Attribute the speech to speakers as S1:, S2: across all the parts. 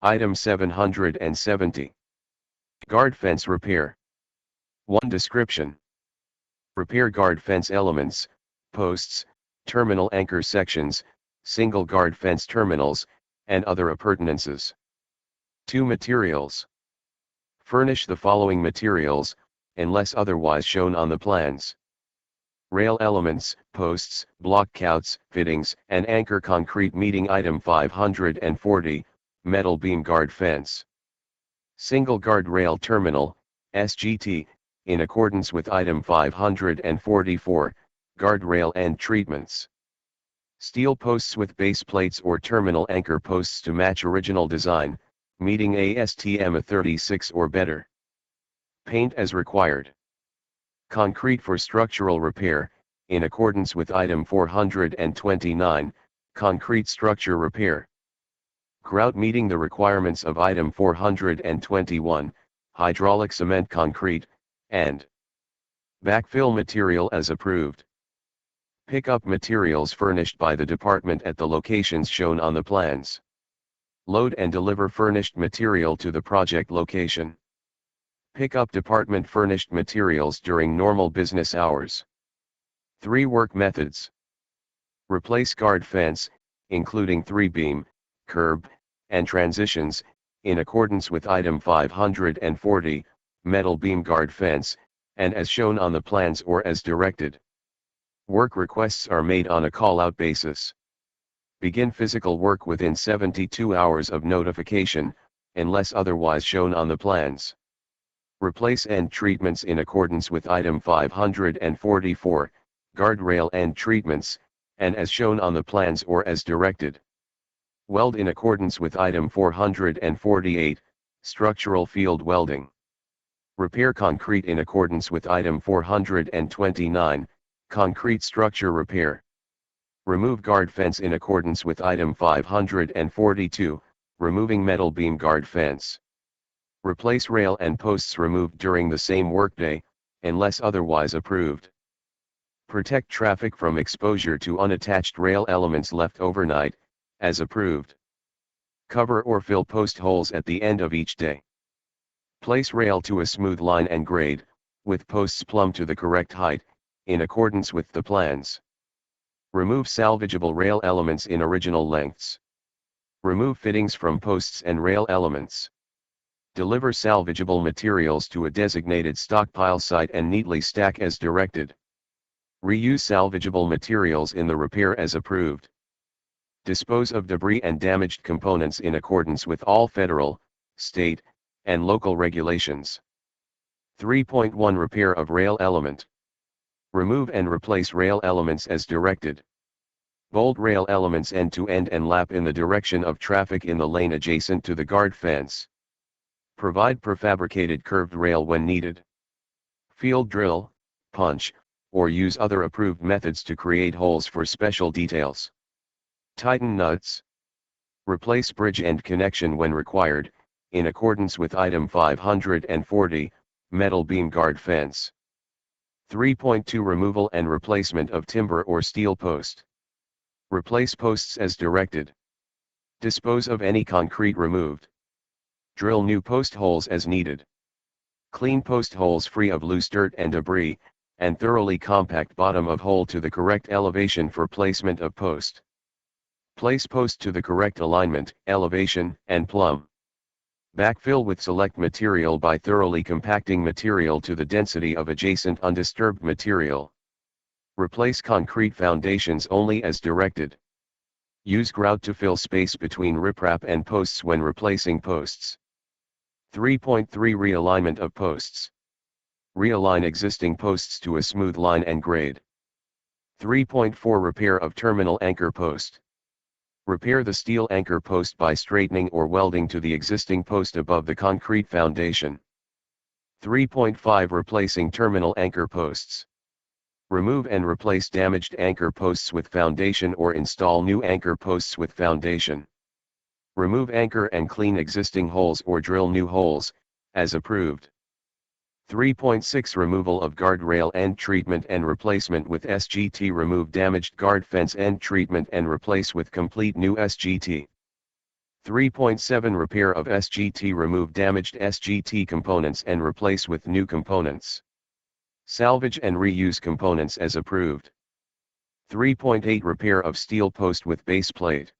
S1: Item 770. Guard fence repair. 1. Description. Repair guard fence elements, posts, terminal anchor sections, single guard fence terminals, and other appurtenances. 2. Materials. Furnish the following materials, unless otherwise shown on the plans. Rail elements, posts, block couts, fittings, and anchor concrete meeting item 540, metal beam guard fence. Single guard rail terminal, SGT, in accordance with item 544, guard rail end treatments. Steel posts with base plates or terminal anchor posts to match original design, meeting ASTM 36 or better. Paint as required. Concrete for structural repair, in accordance with item 429, concrete structure repair. Grout meeting the requirements of item 421, hydraulic cement concrete, and backfill material as approved. Pick up materials furnished by the department at the locations shown on the plans. Load and deliver furnished material to the project location. Pick up department furnished materials during normal business hours. 3 work methods. Replace guard fence, including 3-beam, curb, and transitions, in accordance with item 540, metal beam guard fence, and as shown on the plans or as directed. Work requests are made on a call-out basis. Begin physical work within 72 hours of notification, unless otherwise shown on the plans. Replace end treatments in accordance with item 544, guardrail end treatments, and as shown on the plans or as directed. Weld in accordance with item 448, structural field welding. Repair concrete in accordance with item 429, concrete structure repair. Remove guard fence in accordance with item 542, removing metal beam guard fence. Replace rail and posts removed during the same workday, unless otherwise approved. Protect traffic from exposure to unattached rail elements left overnight, as approved. Cover or fill post holes at the end of each day. Place rail to a smooth line and grade, with posts plumb to the correct height, in accordance with the plans. Remove salvageable rail elements in original lengths. Remove fittings from posts and rail elements. Deliver salvageable materials to a designated stockpile site and neatly stack as directed. Reuse salvageable materials in the repair as approved. Dispose of debris and damaged components in accordance with all federal, state, and local regulations. 3.1 Repair of rail element. Remove and replace rail elements as directed. Bolt rail elements end-to-end and lap in the direction of traffic in the lane adjacent to the guard fence. Provide prefabricated curved rail when needed. Field drill, punch, or use other approved methods to create holes for special details. Tighten nuts. Replace bridge end connection when required, in accordance with item 540, metal beam guard fence. 3.2 Removal and replacement of timber or steel post. Replace posts as directed. Dispose of any concrete removed. Drill new post holes as needed. Clean post holes free of loose dirt and debris, and thoroughly compact bottom of hole to the correct elevation for placement of post. Place post to the correct alignment, elevation, and plumb. Backfill with select material by thoroughly compacting material to the density of adjacent undisturbed material. Replace concrete foundations only as directed. Use grout to fill space between riprap and posts when replacing posts. 3.3 Realignment of posts. Realign existing posts to a smooth line and grade. 3.4 Repair of terminal anchor post. Repair the steel anchor post by straightening or welding to the existing post above the concrete foundation. 3.5 Replacing terminal anchor posts. Remove and replace damaged anchor posts with foundation or install new anchor posts with foundation. Remove anchor and clean existing holes or drill new holes, as approved. 3.6 Removal of guardrail end treatment and replacement with SGT. Remove damaged guard fence end treatment and replace with complete new SGT. 3.7 Repair of SGT. Remove damaged SGT components and replace with new components. Salvage and reuse components as approved. 3.8 Repair of steel post with base plate.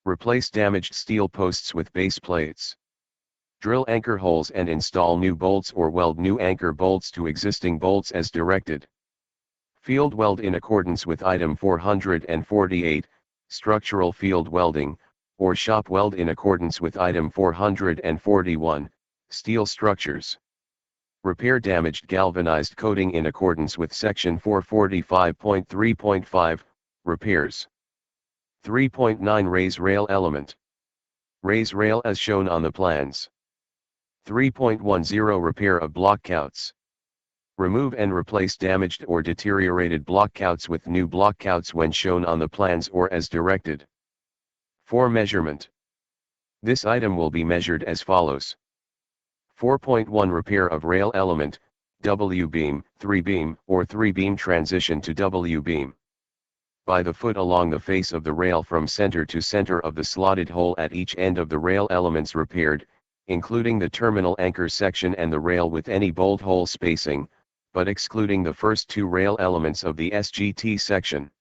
S1: Replace damaged steel posts with base plates. Drill anchor holes and install new bolts or weld new anchor bolts to existing bolts as directed. Field weld in accordance with item 448, structural field welding, or shop weld in accordance with item 441, steel structures. Repair damaged galvanized coating in accordance with section 445.3.5, repairs. 3.9 Raise rail element. Raise rail as shown on the plans. 3.10 Repair of blockouts. Remove and replace damaged or deteriorated blockouts with new blockouts when shown on the plans or as directed. 4 Measurement. This item will be measured as follows. 4.1 Repair of rail element, W-beam, 3-beam, or 3-beam transition to W-beam. By the foot along the face of the rail from center to center of the slotted hole at each end of the rail elements repaired, including the terminal anchor section and the rail with any bolt hole spacing, but excluding the first 2 rail elements of the SGT section.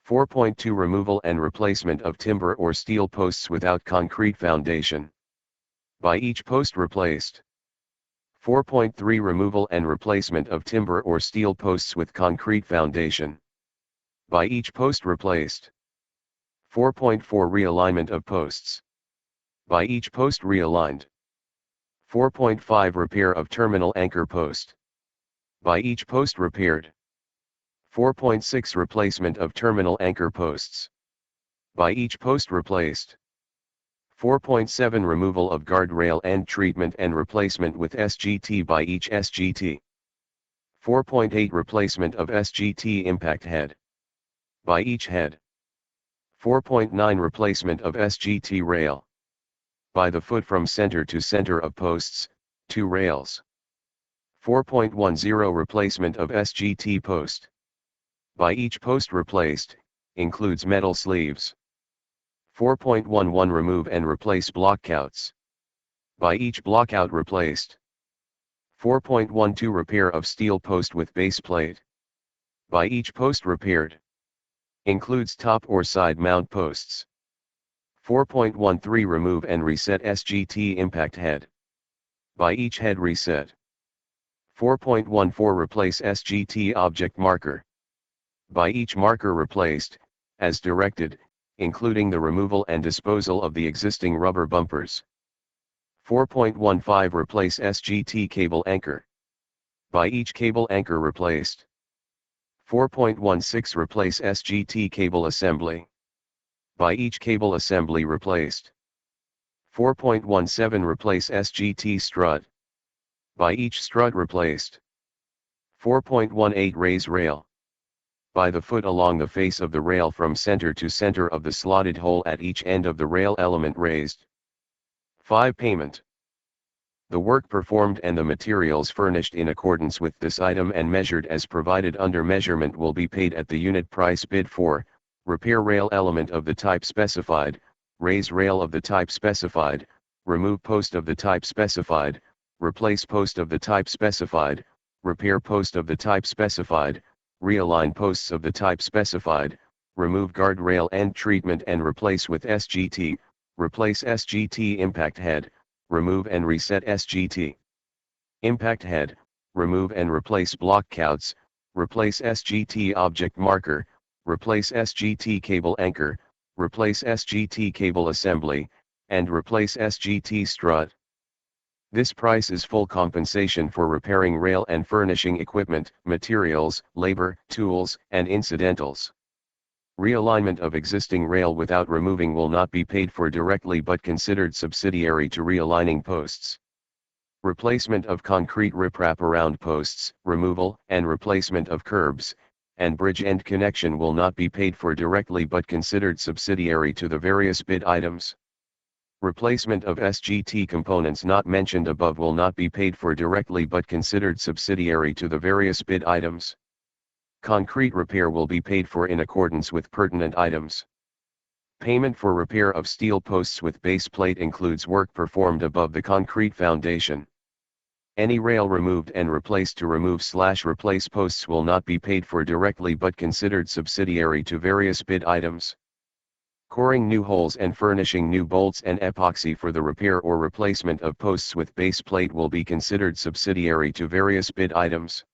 S1: 4.2 Removal and replacement of timber or steel posts without concrete foundation. By each post replaced. 4.3 Removal and replacement of timber or steel posts with concrete foundation. By each post replaced. 4.4 Realignment of posts. By each post realigned. 4.5 Repair of terminal anchor post. By each post repaired. 4.6 Replacement of terminal anchor posts. By each post replaced. 4.7 Removal of guardrail and treatment and replacement with SGT by each SGT. 4.8 Replacement of SGT impact head. By each head. 4.9 Replacement of SGT rail. By the foot from center to center of posts, 2 rails. 4.10 Replacement of SGT post. By each post replaced, includes metal sleeves. 4.11 Remove and replace blockouts. By each blockout replaced. 4.12 Repair of steel post with base plate. By each post repaired. Includes top or side mount posts. 4.13 Remove and reset SGT impact head. By each head reset. 4.14 Replace SGT object marker. By each marker replaced, as directed, including the removal and disposal of the existing rubber bumpers. 4.15 Replace SGT cable anchor. By each cable anchor replaced. 4.16 Replace SGT cable assembly. By each cable assembly replaced. 4.17 Replace SGT strut. By each strut replaced. 4.18 Raise rail. By the foot along the face of the rail from center to center of the slotted hole at each end of the rail element raised. 5 Payment. The work performed and the materials furnished in accordance with this item and measured as provided under measurement will be paid at the unit price bid for. Repair rail element of the type specified, raise rail of the type specified, remove post of the type specified, replace post of the type specified, repair post of the type specified, realign posts of the type specified, remove guardrail end treatment and replace with SGT, replace SGT impact head, remove and reset SGT. Impact head, remove and replace blockouts, replace SGT object marker, replace SGT cable anchor, replace SGT cable assembly, and replace SGT strut. This price is full compensation for repairing rail and furnishing equipment, materials, labor, tools, and incidentals. Realignment of existing rail without removing will not be paid for directly but considered subsidiary to realigning posts. Replacement of concrete riprap around posts, removal and replacement of curbs, and bridge end connection will not be paid for directly but considered subsidiary to the various bid items. Replacement of SGT components not mentioned above will not be paid for directly but considered subsidiary to the various bid items. Concrete repair will be paid for in accordance with pertinent items. Payment for repair of steel posts with base plate includes work performed above the concrete foundation. Any rail removed and replaced to remove/replace posts will not be paid for directly but considered subsidiary to various bid items. Coring new holes and furnishing new bolts and epoxy for the repair or replacement of posts with base plate will be considered subsidiary to various bid items.